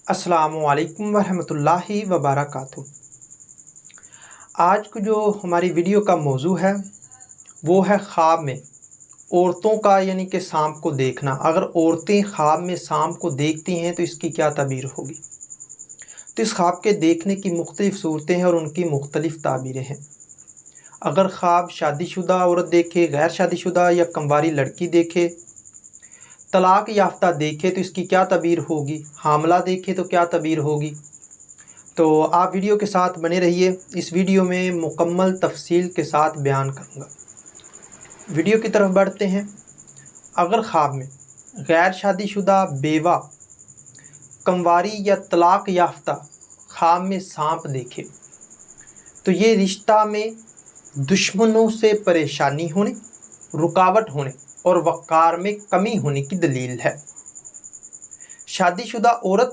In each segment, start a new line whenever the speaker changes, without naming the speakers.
अस्सलामु अलैकुम वरहमतुल्लाहि वबरकातुहू। आज को जो हमारी वीडियो का मौजू है वो है ख्वाब में औरतों का यानी कि सांप को देखना। अगर औरतें ख्वाब में सांप को देखती हैं तो इसकी क्या ताबीर होगी। तो इस ख्वाब के देखने की मुख्तलिफ़ सूरतें हैं और उनकी मुख्तलिफ़ ताबीरें हैं। अगर ख्वाब शादीशुदा औरत देखे, गैर शादीशुदा या कमवारी लड़की देखे, तलाक याफ्ता देखे तो इसकी क्या ताबीर होगी, हामला देखे तो क्या ताबीर होगी। तो आप वीडियो के साथ बने रहिए। इस वीडियो में मुकम्मल तफसील के साथ बयान करूँगा। वीडियो की तरफ बढ़ते हैं। अगर ख्वाब में गैर शादीशुदा, बेवा, कमवारी या तलाक याफ्ता ख्वाब में सांप देखे तो ये रिश्ता में दुश्मनों से परेशानी होने, रुकावट होने और वक़ार में कमी होने की दलील है। शादीशुदा औरत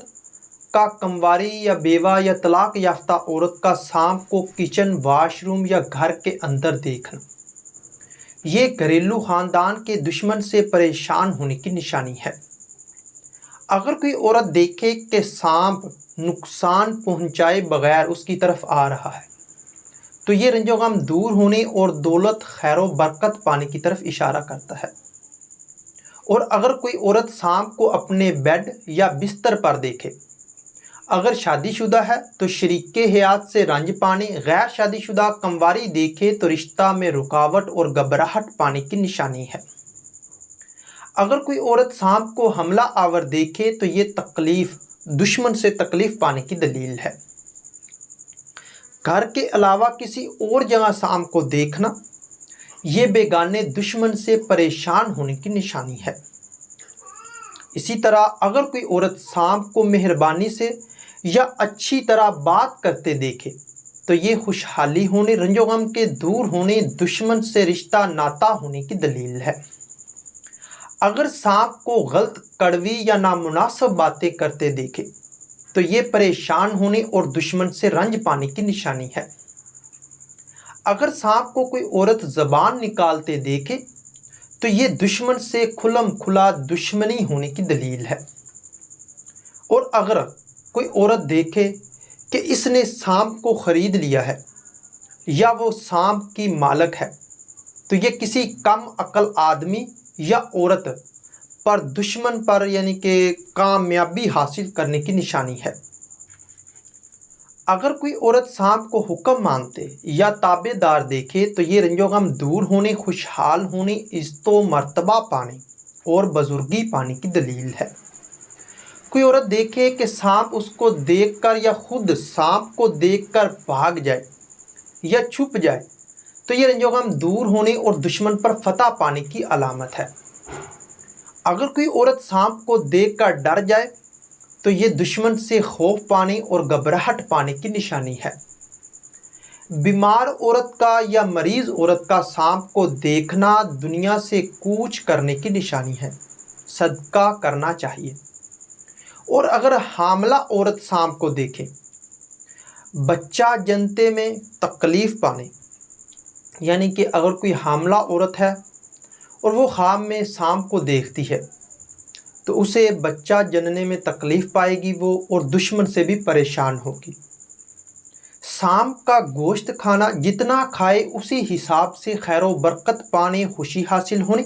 का कमवारी या बेवा या तलाक याफ्ता औरत का सांप को किचन, वाशरूम या घर के अंदर देखना ये घरेलू ख़ानदान के दुश्मन से परेशान होने की निशानी है। अगर कोई औरत देखे कि सांप नुकसान पहुंचाए बगैर उसकी तरफ आ रहा है तो ये रंजो गम दूर होने और दौलत, खैर बरकत पाने की तरफ इशारा करता है। और अगर कोई औरत सांप को अपने बेड या बिस्तर पर देखे, अगर शादीशुदा है तो शरीके हयात से रंज पाने, गैर शादीशुदा कमवारी देखे तो रिश्ता में रुकावट और घबराहट पाने की निशानी है। अगर कोई औरत सांप को हमला आवर देखे तो ये तकलीफ, दुश्मन से तकलीफ पाने की दलील है। घर के अलावा किसी और जगह सांप को देखना ये बेगाने दुश्मन से परेशान होने की निशानी है। इसी तरह अगर कोई औरत सांप को मेहरबानी से या अच्छी तरह बात करते देखे तो ये खुशहाली होने, रंजो गम के दूर होने, दुश्मन से रिश्ता नाता होने की दलील है। अगर सांप को गलत, कड़वी या नामुनासिब बातें करते देखे तो ये परेशान होने और दुश्मन से रंज पाने की निशानी है। अगर सांप को कोई औरत ज़बान निकालते देखे तो ये दुश्मन से खुलम खुला दुश्मनी होने की दलील है। और अगर कोई औरत देखे कि इसने सांप को ख़रीद लिया है या वो सांप की मालक है तो ये किसी कम अक्ल आदमी या औरत पर, दुश्मन पर यानी कि कामयाबी हासिल करने की निशानी है। अगर कोई औरत सांप को हुक्म मानते या ताबेदार देखे तो ये रंजो गम दूर होने, खुशहाल होने, इज़्ज़ो मर्तबा पाने और बुजुर्गी पाने की दलील है। कोई औरत देखे कि सांप उसको देखकर या खुद सांप को देखकर भाग जाए या छुप जाए तो ये रंजो गम दूर होने और दुश्मन पर फतह पाने की अलामत है। अगर कोई औरत सांप को देखकर डर जाए तो ये दुश्मन से खौफ पाने और घबराहट पाने की निशानी है। बीमार औरत का या मरीज़ औरत का सांप को देखना दुनिया से कूच करने की निशानी है, सदका करना चाहिए। और अगर हामला औरत सांप को देखे, बच्चा जनते में तकलीफ़ पाने, यानी कि अगर कोई हामला औरत है और वो ख्वाब में सांप को देखती है तो उसे बच्चा जनने में तकलीफ़ पाएगी वो, और दुश्मन से भी परेशान होगी। सांप का गोश्त खाना जितना खाए उसी हिसाब से खैर बरकत पाने, खुशी हासिल होने,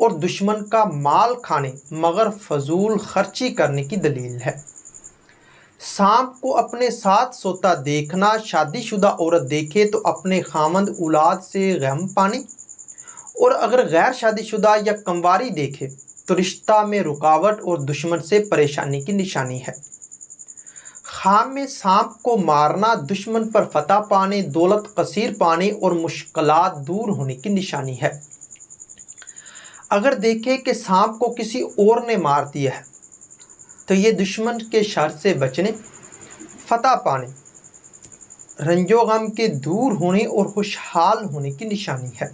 और दुश्मन का माल खाने मगर फजूल खर्ची करने की दलील है। सांप को अपने साथ सोता देखना शादीशुदा औरत देखे तो अपने खामंद औलाद से गम पाने, और अगर गैर शादीशुदा या कमवारी देखे तो रिश्ता में रुकावट और दुश्मन से परेशानी की निशानी है। ख्वाब में सांप को मारना दुश्मन पर फतह पाने, दौलत कसीर पाने और मुश्किलात दूर होने की निशानी है। अगर देखे कि सांप को किसी और ने मार दिया है तो ये दुश्मन के शर से बचने, फतह पाने, रंजो गम के दूर होने और खुशहाल होने की निशानी है।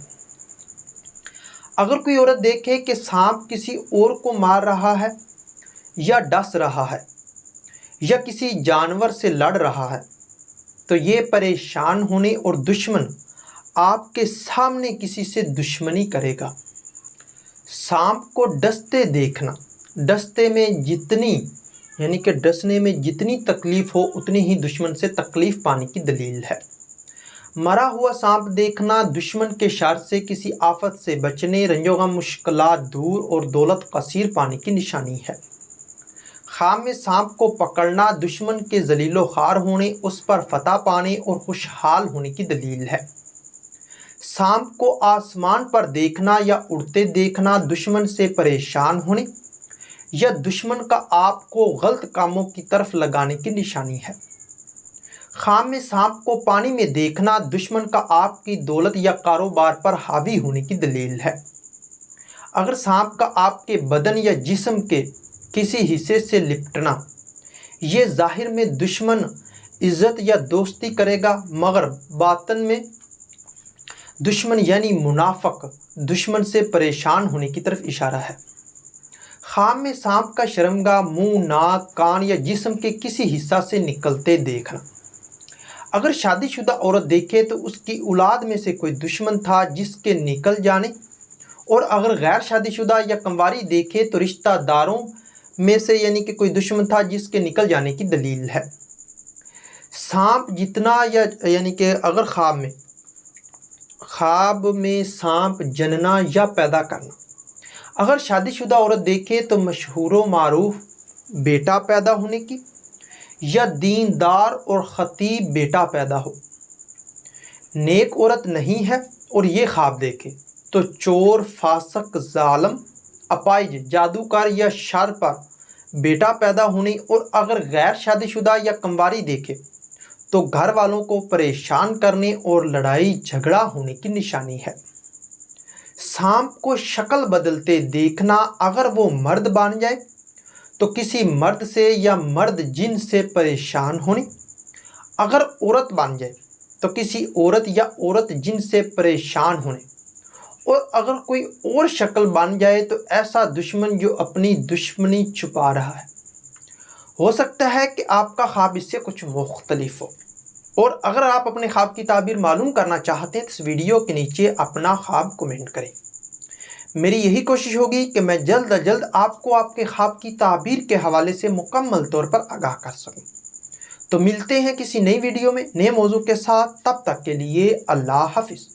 अगर कोई औरत देखे कि सांप किसी और को मार रहा है या डस रहा है या किसी जानवर से लड़ रहा है तो ये परेशान होने और दुश्मन आपके सामने किसी से दुश्मनी करेगा। सांप को डसते देखना, डसते में जितनी یعنی کہ ڈسنے میں جتنی تکلیف ہو اتنی ہی دشمن سے تکلیف پانے کی دلیل ہے۔ مرا ہوا سانپ دیکھنا دشمن کے شر سے کسی آفت سے بچنے، رنج و غم مشکلات دور اور دولت کثیر پانے کی نشانی ہے۔ خواب میں سانپ کو پکڑنا دشمن کے ذلیل و خوار ہونے، اس پر فتح پانے اور خوشحال ہونے کی دلیل ہے۔ سانپ کو آسمان پر دیکھنا یا اڑتے دیکھنا دشمن سے پریشان ہونے یا دشمن کا آپ کو غلط کاموں کی طرف لگانے کی نشانی ہے۔ خواب میں سانپ کو پانی میں دیکھنا دشمن کا آپ کی دولت یا کاروبار پر حاوی ہونے کی دلیل ہے۔ اگر سانپ کا آپ کے بدن یا جسم کے کسی حصے سے لپٹنا، یہ ظاہر میں دشمن عزت یا دوستی کرے گا، مگر باطن میں دشمن یعنی منافق دشمن سے پریشان ہونے کی طرف اشارہ ہے۔ خواب میں سانپ کا شرمگاہ منہ، ناک، کان یا جسم کے کسی حصہ سے نکلتے دیکھنا، اگر شادی شدہ عورت دیکھے تو اس کی اولاد میں سے کوئی دشمن تھا جس کے نکل جانے، اور اگر غیر شادی شدہ یا کنواری دیکھے تو رشتہ داروں میں سے یعنی کہ کوئی دشمن تھا جس کے نکل جانے کی دلیل ہے۔ سانپ جتنا یعنی کہ اگر خواب میں سانپ جننا یا پیدا کرنا، اگر شادی شدہ عورت دیکھے تو مشہور و معروف بیٹا پیدا ہونے کی، یا دیندار اور خطیب بیٹا پیدا ہو۔ نیک عورت نہیں ہے اور یہ خواب دیکھے تو چور، فاسق، ظالم، اپاہج، جادوگر یا شر پر بیٹا پیدا ہونے، اور اگر غیر شادی شدہ یا کنواری دیکھے تو گھر والوں کو پریشان کرنے اور لڑائی جھگڑا ہونے کی نشانی ہے۔ سانپ کو شکل بدلتے دیکھنا، اگر وہ مرد بن جائے تو کسی مرد سے یا مرد جن سے پریشان ہونے، اگر عورت بن جائے تو کسی عورت یا عورت جن سے پریشان ہونے، اور اگر کوئی اور شکل بن جائے تو ایسا دشمن جو اپنی دشمنی چھپا رہا ہے۔ ہو سکتا ہے کہ آپ کا خواب اس سے کچھ مختلف ہو، اور اگر آپ اپنے خواب کی تعبیر معلوم کرنا چاہتے ہیں تو اس ویڈیو کے نیچے اپنا خواب کمنٹ کریں۔ میری یہی کوشش ہوگی کہ میں جلد از جلد آپ کو آپ کے خواب کی تعبیر کے حوالے سے مکمل طور پر آگاہ کر سکوں۔ تو ملتے ہیں کسی نئی ویڈیو میں نئے موضوع کے ساتھ، تب تک کے لیے اللہ حافظ۔